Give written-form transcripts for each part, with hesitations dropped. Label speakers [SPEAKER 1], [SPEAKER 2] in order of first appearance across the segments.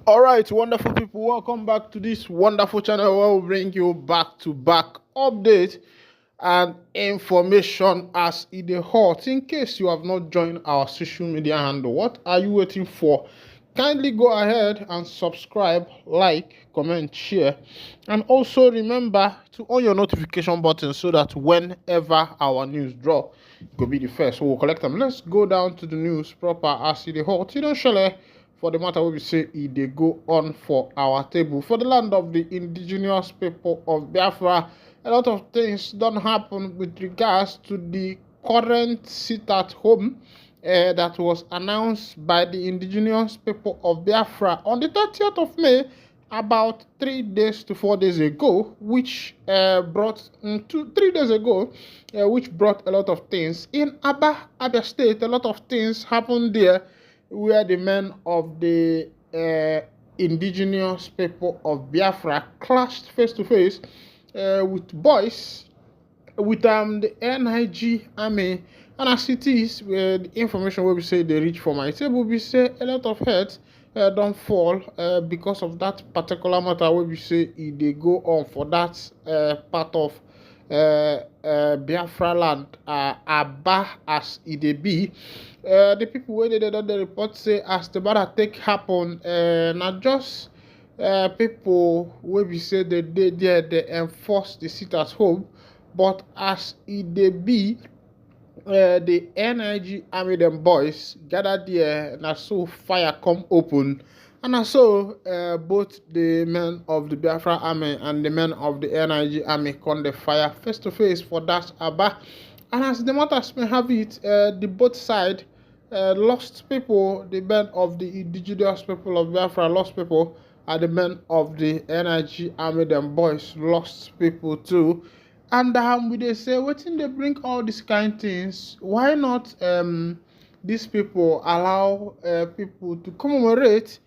[SPEAKER 1] All right, wonderful people, welcome back to this wonderful channel where we bring you back-to-back update and information as it is hot. In case you have not joined our social media handle, what are you waiting for? Kindly go ahead and subscribe, like, comment, share, and also remember to on your notification button so that whenever our news drop, you will be the first. So we'll collect them. Let's go down to the news proper as it is hot. You don't share for the matter we say they go on for our table. For the land of the indigenous people of Biafra, a lot of things don't happen with regards to the current sit at home that was announced by the indigenous people of Biafra on the 30th of May, about 3 days to 4 days ago, which brought 3 days ago, which brought a lot of things in Abia State. A lot of things happened there, where the men of the indigenous people of Biafra clashed face to face with boys, with the NIG army. And as it is, the information where we say they reach for my table, we say a lot of heads don't fall because of that particular matter where we say they go on for that part of Biafra land, Aba as it be. The people where they did the report say as the matter take happen, not just people where we say they enforce the sit at home, but as it be, the NIG army them boys gathered there, and so fire come open, and so both the men of the Biafra army and the men of the NIG army come the fire face to face for that Aba. And as the matters may have it, the both side lost people. The men of the indigenous people of Biafra lost people, and the men of the NIG army them boys lost people too. And we dey say wetin dey bring all these kind things? Why not these people allow people to commemorate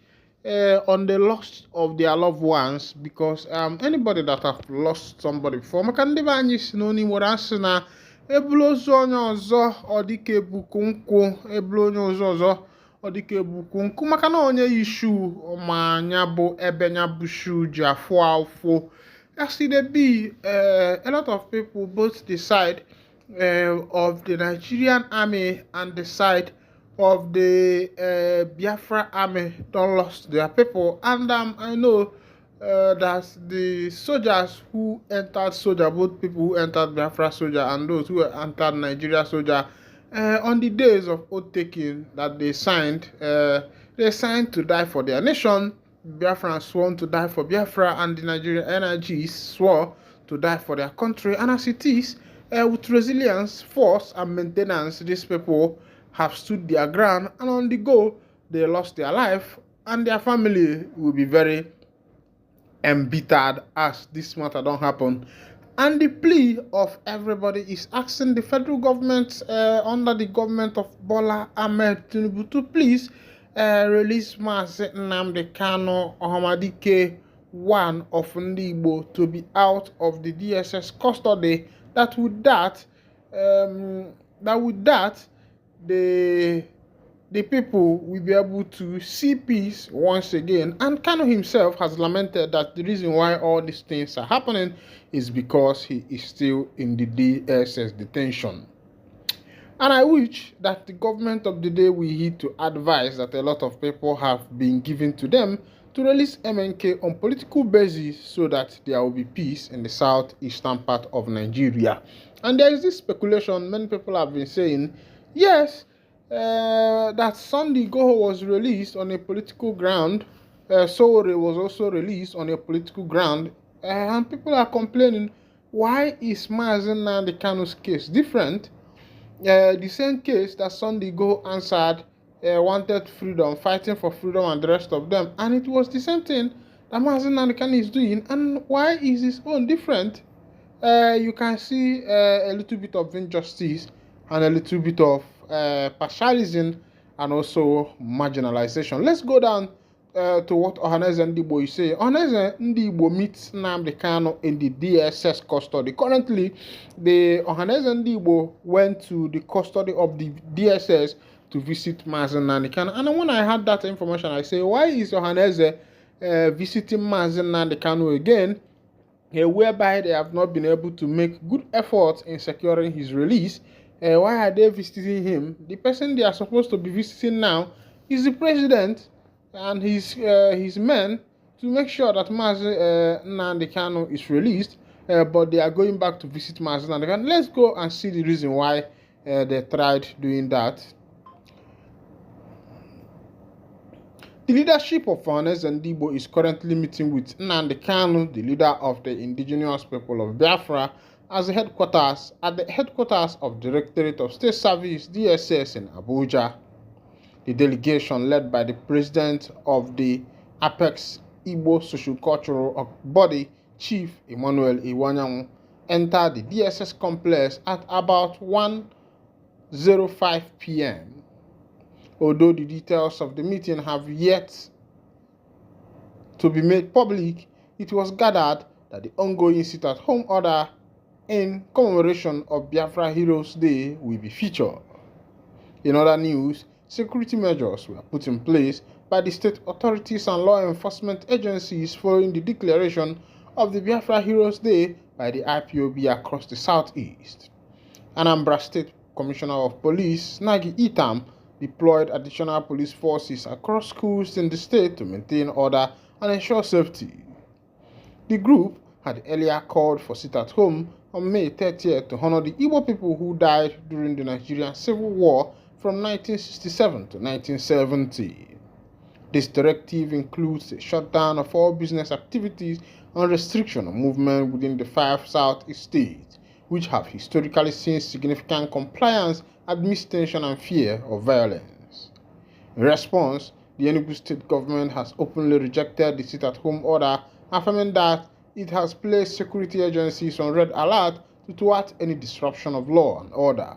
[SPEAKER 1] on the loss of their loved ones? Because anybody that have lost somebody before, maka ndị be anyị si n'oni nwere asị na ebulu ozu onye ọzọ ọ dịka ebuku nkwụ, ebulu onye ọzọ ọ dịka ebuku nkwụ, maka na onye yi shoe ma anya bụ ebe nya bụ shoe ji afụ afụ. As it be, a lot of people, both the side of the Nigerian army and the side of the Biafra army, don't lost their people. And I know that the soldiers who entered soldier, both people who entered Biafra soldier and those who entered Nigeria soldier, on the days of oath taking that they signed to die for their nation. Biafrans sworn to die for Biafra, and the Nigerian NIGs swore to die for their country. And as it is, with resilience, force, and maintenance, these people have stood their ground, and on the go, they lost their life, and their family will be very embittered as this matter don't happen. And the plea of everybody is asking the federal government, under the government of Bola Ahmed Tinubu, to please release Mazi Nnamdi Kanu Ohamadike, one of Ndị Igbo, to be out of the DSS custody. That with that, the people will be able to see peace once again. And Kanu himself has lamented that the reason why all these things are happening is because he is still in the DSS detention. And I wish that the government of the day will heed to advice that a lot of people have been given to them to release MNK on political basis so that there will be peace in the southeastern part of Nigeria. And there is this speculation, many people have been saying, yes, that Sunday Igboho was released on a political ground, Sowore was also released on a political ground, and people are complaining, why is Mazi Nnamdi Kanu's case different? The same case that Sunday Igboho answered, wanted freedom, fighting for freedom and the rest of them. And it was the same thing that Mazi Nnamdi Kanu is doing. And why is his own different? You can see a little bit of injustice and a little bit of partialism and also marginalization. Let's go down to what Ohaneze Ndị Igbo is saying. Ohaneze Ndị Igbo meets Nnamdi Kanu in the DSS custody. Currently, the Ohaneze Ndị Igbo went to the custody of the DSS to visit Mazi Nnamdi Kanu. And when I had that information, I say, why is Ohaneze visiting Mazi Nnamdi Kanu again, whereby they have not been able to make good efforts in securing his release. Why are they visiting him? The person they are supposed to be visiting now is the president and his men to make sure that Mazi Nnamdi Kanu is released. But they are going back to visit Mazi Nnamdi Kanu. Let's go and see the reason why they tried doing that. The leadership of Fanes and Igbo is currently meeting with Nnamdi Kanu, the leader of the indigenous people of Biafra, at the headquarters of Directorate of State Service (DSS) in Abuja. The delegation, led by the president of the Apex Igbo Social-Cultural Body, Chief Emmanuel Iwanyanwu, entered the DSS complex at about 1:05 p.m. Although the details of the meeting have yet to be made public, it was gathered that the ongoing sit-at-home order in commemoration of Biafra Heroes Day will be featured. In other news, security measures were put in place by the state authorities and law enforcement agencies following the declaration of the Biafra Heroes Day by the IPOB across the southeast. Anambra State Commissioner of Police, Nagi Itam, deployed additional police forces across schools in the state to maintain order and ensure safety. The group had earlier called for sit-at-home on May 30th to honor the Igbo people who died during the Nigerian Civil War from 1967 to 1970. This directive includes a shutdown of all business activities and restriction of movement within the 5 southeast states, which have historically seen significant compliance amidst tension and fear of violence. In response, the Enugu state government has openly rejected the sit-at-home order, affirming that it has placed security agencies on red alert to thwart any disruption of law and order.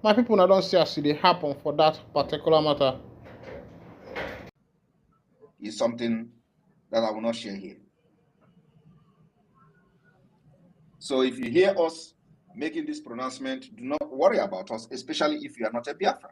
[SPEAKER 1] My people now don't see as it happen for that particular matter.
[SPEAKER 2] Is something that I will not share here. So if you hear us making this pronouncement, do not worry about us, especially if you are not a Biafra.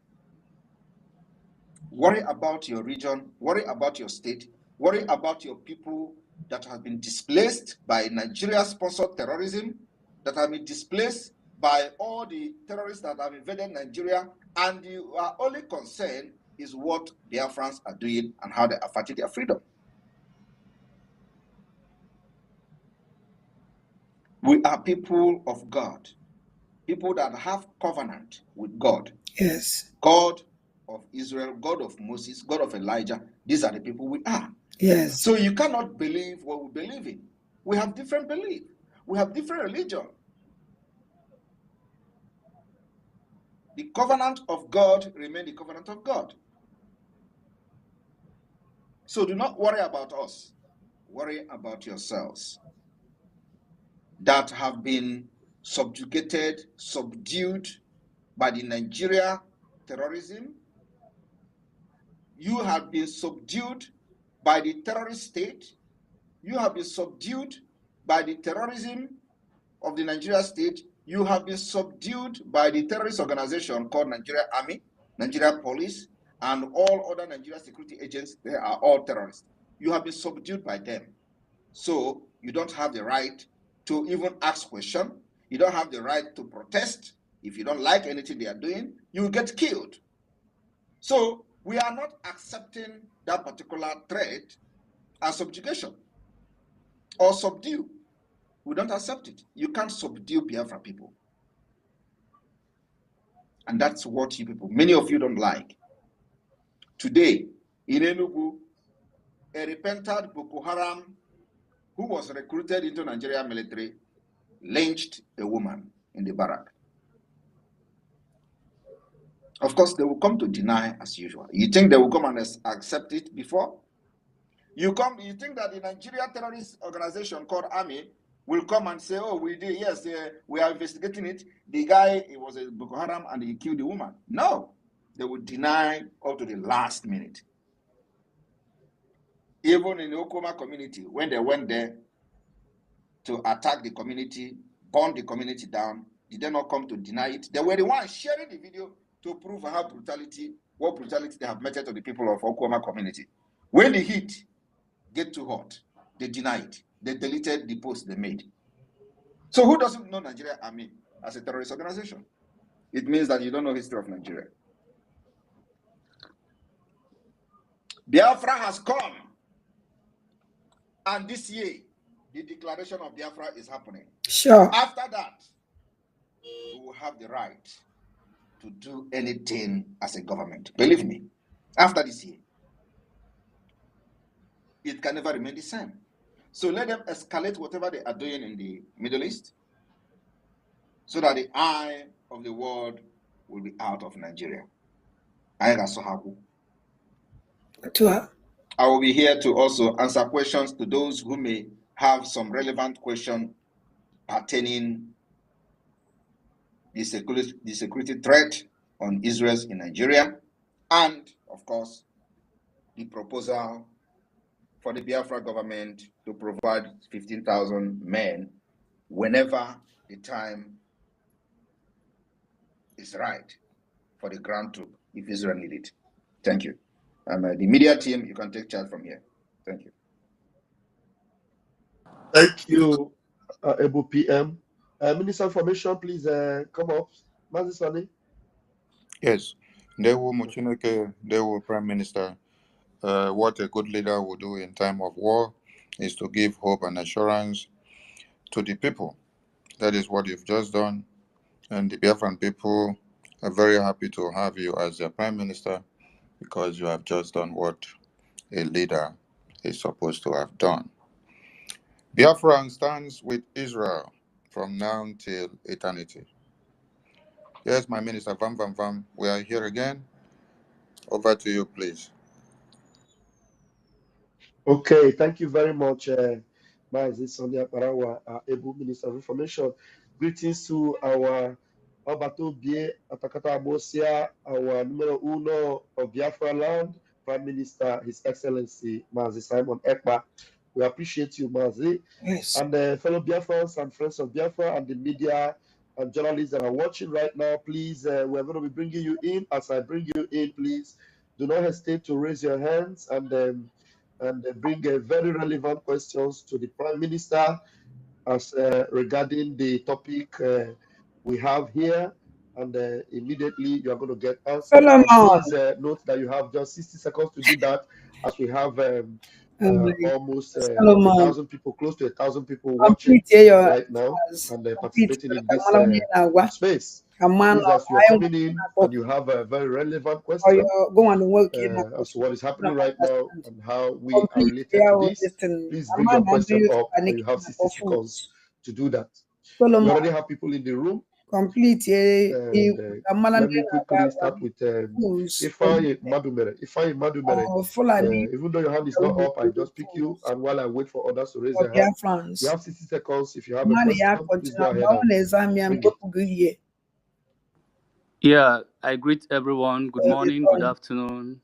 [SPEAKER 2] Worry about your region, worry about your state, worry about your people that have been displaced by Nigeria-sponsored terrorism, that have been displaced by all the terrorists that have invaded Nigeria, and you are only concerned is what Biafrans are doing and how they are fighting their freedom. We are people of God, people that have covenant with God.
[SPEAKER 3] Yes.
[SPEAKER 2] God of Israel, God of Moses, God of Elijah. These are the people we are.
[SPEAKER 3] Yes.
[SPEAKER 2] So you cannot believe what we believe in. We have different belief. We have different religion. The covenant of God remains the covenant of God. So do not worry about us. Worry about yourselves that have been subjugated, subdued by the Nigeria terrorism. You have been subdued by the terrorist state. You have been subdued by the terrorism of the Nigeria state. You have been subdued by the terrorist organization called Nigeria Army, Nigeria Police, and all other Nigeria security agents. They are all terrorists. You have been subdued by them. So you don't have the right to even ask questions. You don't have the right to protest. If you don't like anything they are doing, you will get killed. So we are not accepting that particular threat as subjugation or subdue. We don't accept it. You can't subdue Biafra people. And that's what you people, many of you don't like. Today, in Enugu, a repentant Boko Haram who was recruited into Nigerian military lynched a woman in the barrack. Of course, they will come to deny as usual. You think they will come and accept it before? You think that the Nigerian terrorist organization called Army will come and say, oh, we did, yes, we are investigating it. The guy, it was a Boko Haram and he killed the woman. No, they would deny up to the last minute. Even in the Okoma community, when they went there to attack the community, burn the community down, did they not come to deny it? They were the ones sharing the video to prove what brutality they have meted to the people of Okoma community. When the heat get too hot. They denied. They deleted the post they made. So who doesn't know Nigeria Army as a terrorist organization? It means that you don't know the history of Nigeria. Biafra has come. And this year, the declaration of Biafra is happening.
[SPEAKER 3] Sure.
[SPEAKER 2] After that, we will have the right to do anything as a government. Believe me, after this year, it can never remain the same. So let them escalate whatever they are doing in the Middle East so that the eye of the world will be out of Nigeria. I will be here to also answer questions to those who may have some relevant question pertaining the security threat on Israel in Nigeria, and of course, the proposal for the Biafra government to provide 15,000 men whenever the time is right for the ground troop, if Israel need it. Thank you. And the media team, you can take charge from here. Thank you.
[SPEAKER 4] Thank you, Able PM. Minister of Information, please come up. Mazisani.
[SPEAKER 5] Yes, they will Muchineke, they will Prime Minister. What a good leader will do in time of war is to give hope and assurance to the people. That is what you've just done. And the Biafran people are very happy to have you as their Prime Minister because you have just done what a leader is supposed to have done. Biafran stands with Israel from now till eternity. Yes, my minister, Vam, we are here again. Over to you, please.
[SPEAKER 4] Okay, thank you very much, Mazisani Akbarawa, Able Minister of Information. Greetings to our Alberto Bie Atakata Abosia, our numero uno of Biafra land, Prime Minister, His Excellency Mazi Simon Ekpa. We appreciate you, Mazi.
[SPEAKER 3] Yes.
[SPEAKER 4] And fellow Biafrans and friends of Biafra and the media and journalists that are watching right now, please, we're going to be bringing you in. As I bring you in, please do not hesitate to raise your hands and bring very relevant questions to the Prime Minister as regarding the topic we have here. And immediately you are going to get answers. And please note that you have just 60 seconds to do that, as we have almost 1,000 people, close to 1,000 people watching right now and participating in this space. Please, as you are coming in and you have a very relevant question as to what is happening right now and how we are related to this, please bring your question up, and you have 60 seconds to do that. We already have people in the room. Let me quickly start with Ifeanyi Madumere. Ifeanyi Madumere, even though your hand is not up, I just pick you, and while I wait for others to raise their hand, you have 60 seconds. If you have a question, please go ahead and bring it.
[SPEAKER 6] Yeah, I greet everyone. Good morning, good afternoon.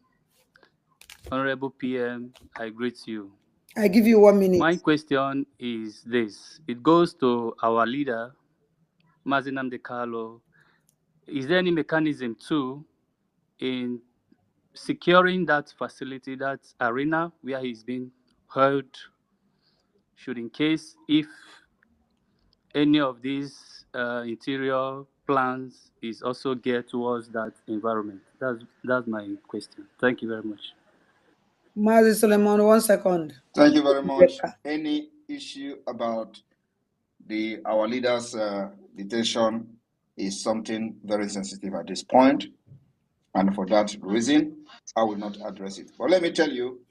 [SPEAKER 6] Honorable PM, I greet you.
[SPEAKER 3] I give you 1 minute.
[SPEAKER 6] My question is this. It goes to our leader, Mazi Nnamdi Kanu. Is there any mechanism too in securing that facility, that arena where he's been held, should in case if any of these interior plans is also geared towards that environment? That's my question. Thank you very much.
[SPEAKER 3] Mazi Solomon, 1 second.
[SPEAKER 2] Thank you very much. Any issue about our leaders' detention is something very sensitive at this point, and for that reason, I will not address it. But let me tell you,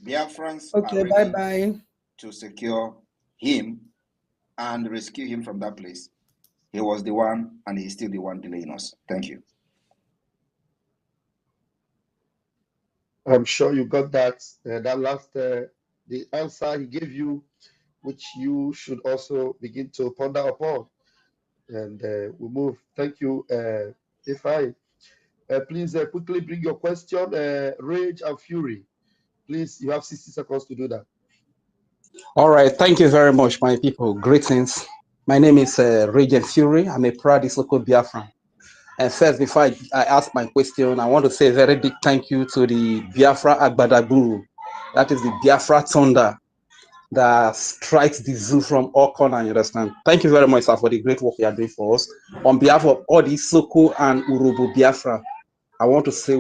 [SPEAKER 2] Biafrans are ready to secure him and rescue him from that place. He was the one, and he's still the one delaying us. Thank you.
[SPEAKER 4] I'm sure you got that. That last, the answer he gave you, which you should also begin to ponder upon. And we move. Thank you, Ifeanyi. Please quickly bring your question, Rage and Fury. Please, you have 60 seconds to do that.
[SPEAKER 7] All right. Thank you very much, my people. Greetings. My name is Rage and Fury. I'm a proud local Biafran. And first, before I ask my question, I want to say a very big thank you to the Biafra Agbada Guru That is the Biafra thunder that strikes the zoo from all corners, you understand? Thank you very much, sir, for the great work you are doing for us. On behalf of all the Soko and Urubu Biafra, I want to say